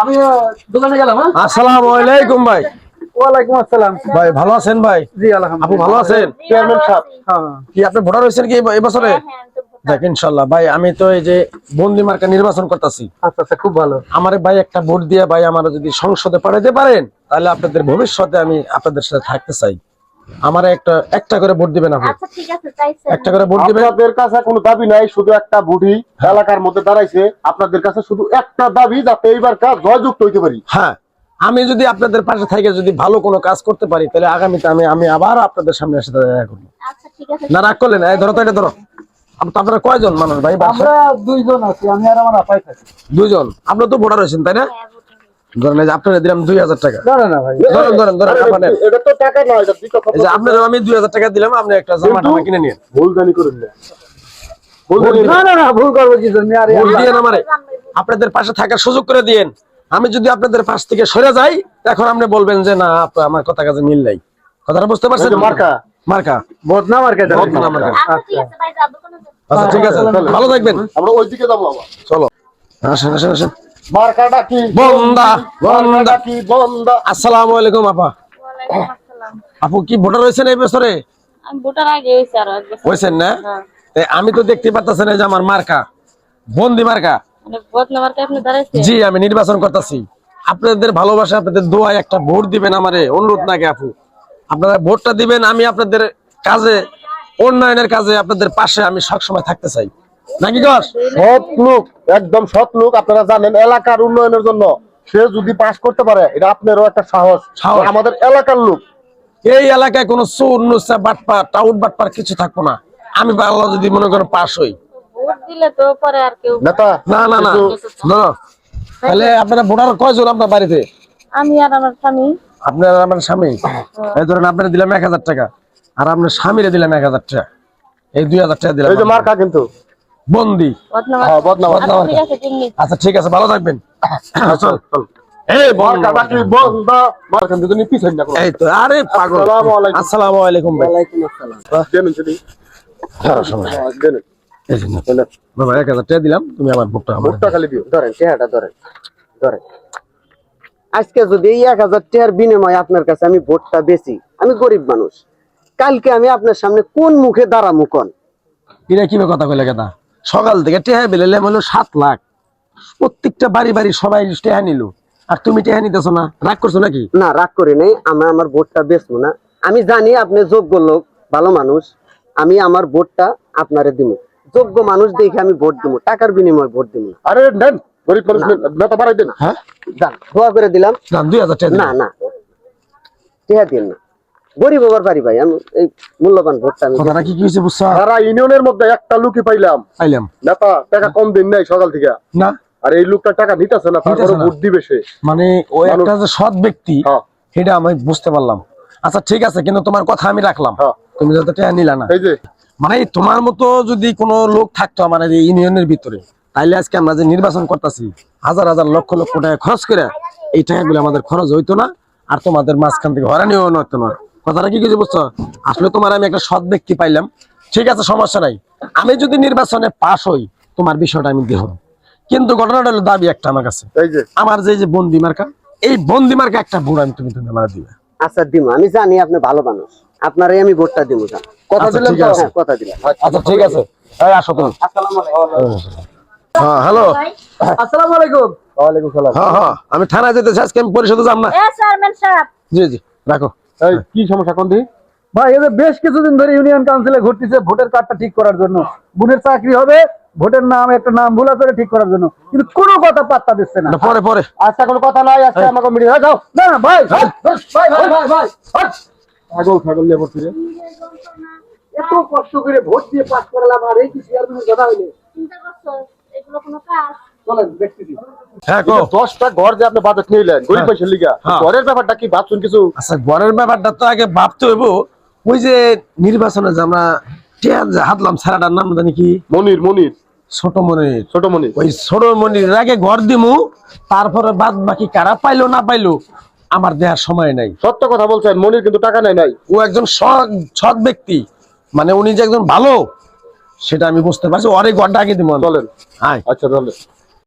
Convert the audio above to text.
আমি দোকানে গেলাম। হ্যাঁ, আসসালামু আলাইকুম ভাই। ওয়ালাইকুম আসসালাম। ভাই ভালো আছেন ভাই? জি আলহামদুলিল্লাহ। আপু ভালো আছেন? চেয়ারম্যান সাহেব, হ্যাঁ কি আপনি ভোটার হয়েছেন কি এই বছরে? দেখ ইনশাল্লাহ ভাই, আমি তো এই যে বন্দি মার্কা নির্বাচন করতেছি। আচ্ছা আচ্ছা, খুব ভালো। আমার ভাই একটা ভোট দিয়ে ভাই আমার যদি সংসদে পাঠাতে পারেন তাহলে আপনাদের ভবিষ্যতে আমি আপনাদের সাথে থাকতে চাই। আমার একটা করে ভোট দিবেন আপনি। আচ্ছা ঠিক আছে, চাইছেন একটা করে ভোট দিবেন। আপনাদের কাছে কোনো দাবি নাই, শুধু একটা বুড়ি এলাকার মধ্যে দাঁড়াইছে। আপনাদের কাছে শুধু একটা দাবি, যাতে এইবার কাজ জয়যুক্ত হইতে পারি। হ্যাঁ, আমি যদি আপনাদের পাশে থেকে যদি ভালো কোনো কাজ করতে পারি তাহলে আগামীতে আমি আবার আপনাদের সামনে এসে দেখা করবো। আচ্ছা ঠিক আছে। না রাগ করলেন? এই ধরো তো, এটা ধরো। আপনারা কয়জন মানুষ ভাই? আমরা দুইজন আছি, আমি আর আমার আপাই থাকি। দুইজন। আপনারা তো ভোটার হয়েছেন তাই না? হ্যাঁ, বুঝলাম। ধরেন এই যে আপনারা দিলাম 2000 টাকা। না না না ভাই, ধরেন আপনাদের এটা তো টাকা না, এটা দিতে এই যে আপনার আমি 2000 টাকা দিলাম, আপনি একটা জামা টামা কিনে নিন। ভুল জানি করেন না। না না না, ভুল করবো কি জন্য? আরে ভোট দিয়েন আমারে, আপনাদের পাশে থাকার সুযোগ করে দিয়েন। আমি যদি আপনাদের পাশ থেকে সরে যাই এখন আপনি বলবেন যে না আমার কথা কাজে মিল নাই। কথাটা বুঝতে পারছেন? মার্কা মার্কা ভোট না মার্কা ভোট না মার্কা। আচ্ছা ঠিক আছে ভাই, যাবো কোন। আচ্ছা ঠিক আছে, ভালো থাকবেন। আমরা ওইদিকে যাবো আবার। চলো আসেন আসেন আসেন। মার্কাটা কি? বন্দা বন্দা। মার্কাটা কি? বন্দা। আসসালামু আলাইকুম আপা। ওয়ালাইকুম আসসালাম। আপু কি ভোটার হয়েছেন এই বছরে? আমি ভোটার আগে হইছে আর এক বছর। হয়েছেন না? হ্যাঁ। আমি তো দেখতে পারতেছেন এই যে আমার মার্কা বন্দি মার্কা। মানে ভোট নেওয়ার কে আপনি দাঁড়াইছেন? জি, আমি নির্বাচন করতেছি। আপনাদের ভালোবাসা, আপনাদের দোয়ায় একটা ভোট দিবেন আমারে, অনুরোধ নাকি আপু? আপনারা ভোটটা দিবেন, আমি আপনাদের কাজে, উন্নয়নের কাজে আপনাদের পাশে আমি সবসময় থাকতে চাই নাকি গস? সৎ লোক, একদম সৎ লোক। আপনারা জানেন এলাকার উন্নয়নের জন্য সে যদি পাস করতে পারে, এটা আপনারও একটা সাহস। সাহস। আমাদের এলাকার লোক। এই এলাকায় কোনো চোর নুসা বাটপা টাউট বাটপার কিছু থাকবো না। আমি আল্লাহ যদি মনে করেন পাস হই। ভোট দিলে তো পরে আর কেউ। নেতা না না না না। তাহলে আপনারা ভোটার কয়জন আপনার বাড়িতে? আমি আর আমার স্বামী। আপনার আমার স্বামী, এই ধরেন আপনারা দিলাম 1000 টাকা, আর আপনার স্বামীরে দিলাম 1000 টাকা, এই 2000 টাকা দিলাম। এই যে মার্কা কিন্তু বন্দি। ভোট নেওয়ার। হ্যাঁ, ভোট নেওয়ার। আচ্ছা ঠিক আছে, চিনি। আচ্ছা ঠিক আছে, ভালো থাকবেন। চল চল। এই বন্দা। মার্কাটা কি? বন্দা। মার্কা কিন্তু তুমি পিছাই না কোনো। এই তো, আরে পাগল। আসসালামু আলাইকুম। আসসালামু আলাইকুম ভাই। ওয়ালাইকুম আসসালাম। দেন যদি দেন। এই যে নাও। বাবা 1000 টাকা দিলাম, তুমি আমার ভোটটা আমার ভোটটা খালি দিও। ধরেন চেহারাটা ধরেন ধরেন। আজকে যদি এই 1000 টাকার বিনিময়ে আপনার কাছে আমি ভোটটা বেশি, আমি গরিব মানুষ, কালকে আমি আপনার সামনে কোন মুখে দাঁড়ামু কোন? এটা কি কথা কইলে কেনা? সকাল থেকে টেহা বেলেলাম হলো 7 লাখ। প্রত্যেকটা বাড়ি বাড়ি সবাই টেহা নিল, আর তুমি টেহা নিতেছো না, রাগ করছো নাকি? না, রাগ করি নাই, আমি আমার ভোটটা বেচবো না। আমি জানি আপনি যোগ্য লোক, ভালো মানুষ, আমি আমার ভোটটা আপনারে দিব। যোগ্য মানুষ দেখে আমি ভোট দিব, টাকার বিনিময়ে ভোট দিব। আরে দেন, গরিব মানুষ নেতা বাড়াই দেন। হ্যাঁ যান, দোয়া করে দিলাম। না, 2000 টাকা না না, টেহা দিন না, গরিব হবার পারি ভাই, আমি এই মূল্যবান ভোটটা আমি কথাটা কি হয়েছে বুঝছো? সারা ইউনিয়নের মধ্যে একটা লোকই পাইলাম পাইলাম নেতা টাকা কম দিন নাই সকাল থেকে। না, আর এই লোকটা টাকা নিতেছে না, তারপরে নিতেছে না। ভোট দিবে সে। মানে ওই একটা যে সৎ ব্যক্তি, হ্যাঁ। সেটা আমি বুঝতে পারলাম। আচ্ছা ঠিক আছে, কিন্তু তোমার কথা আমি রাখলাম, হ্যাঁ। তুমি যত টাকা নিলা না। এই যে মানে তোমার মতো যদি কোনো লোক থাকতো আমার এই ইউনিয়নের ভিতরে, তাইলে আজকে আমরা যে নির্বাচন করতেছি হাজার হাজার লক্ষ লক্ষ টাকা খরচ করে, এই টাকাগুলো আমাদের খরচ হইতো না, আর তোমাদের মাঝখান থেকে হয়রানিও হতো না। কথাটা কি কিছু বুঝছো? আসলে তোমার আমি একটা সৎ ব্যক্তি পাইলাম, ঠিক আছে, সমস্যা নাই। আমি যদি নির্বাচনে পাস হই তোমার বিষয়টা আমি দেব, কিন্তু ঘটনাটা হলো দাবি একটা আমার কাছে। এই যে আমার যে বন্দি মার্কা, এই বন্দি মার্কা একটা ভোট আমি তুমি আমার দিবে। আচ্ছা দিব, আমি জানি আপনি ভালো মানুষ, আপনারই আমি ভোটটা দিব। কথা আচ্ছা, দিলেন ঠিক তো? আছে। হ্যাঁ, কথা দিলাম। আচ্ছা ঠিক আছে, এই আসো তুমি। আসসালামু আলাইকুম। হ্যাঁ হ্যালো। আসসালামু আলাইকুম। ওয়ালাইকুম সালাম। হ্যাঁ হ্যাঁ, আমি থানায় যেতেছি আজকে, আমি পরিষদে যাব না। এ চেয়ারম্যান সাহেব। জি জি, রাখো। এই কি সমস্যা কোন দিকে? ভাই, এই যে বেশ কিছুদিন ধরে ইউনিয়ন কাউন্সিলে ঘুরতেছে ভোটের কার্ডটা ঠিক করার জন্য। বোনের চাকরি হবে, ভোটের নাম একটা নাম ভুল আছে ঠিক করার জন্য, কিন্তু কোনো কথা পাত্তা দিচ্ছে না। না, পরে পরে। আচ্ছা কোনো কথা নাই, আজকে আমাকে মিটিং হয়ে যাও। না না ভাই, ভাই ভাই ভাই ভাই ভাই, ছাগল ছাগল নিয়ে পড়ছি রে। এত কষ্ট করে ভোট দিয়ে পাস করালাম, আর এই কি চেয়ারম্যানের কথা হইলে? চিন্তা করছো এগুলো কোনো কাজ? চলেন দেখতেছি। হ্যাঁ কো। 10টা ঘর যে আপনি বাজেট নিলেন গরিব হ্যাঁ। মানুষের লিগা, হ্যাঁ। ঘরের ব্যাপারটা কি ভাবছেন কিছু? আচ্ছা, ঘরের ব্যাপারটা তো আগে ভাবতে হইব। ওই যে নির্বাচনে যে আমরা টিয়ার যে হাতলাম, সারাটার নাম জানি কি? মনির মনির ছোট মনির। ছোট মনির। ওই ছোট মনির আগে ঘর দিমু, তারপরে বাদ বাকি কারা পাইলো না পাইলো আমার দেওয়ার সময় নাই। সত্য কথা বলছেন, মনির কিন্তু টাকা নেয় নাই। ও একজন সৎ ব্যক্তি, মানে উনি যে একজন ভালো সেটা আমি বুঝতে পারছি। অনেক ঘরটা আগে দিব। চলেন। আয়। আচ্ছা চলেন।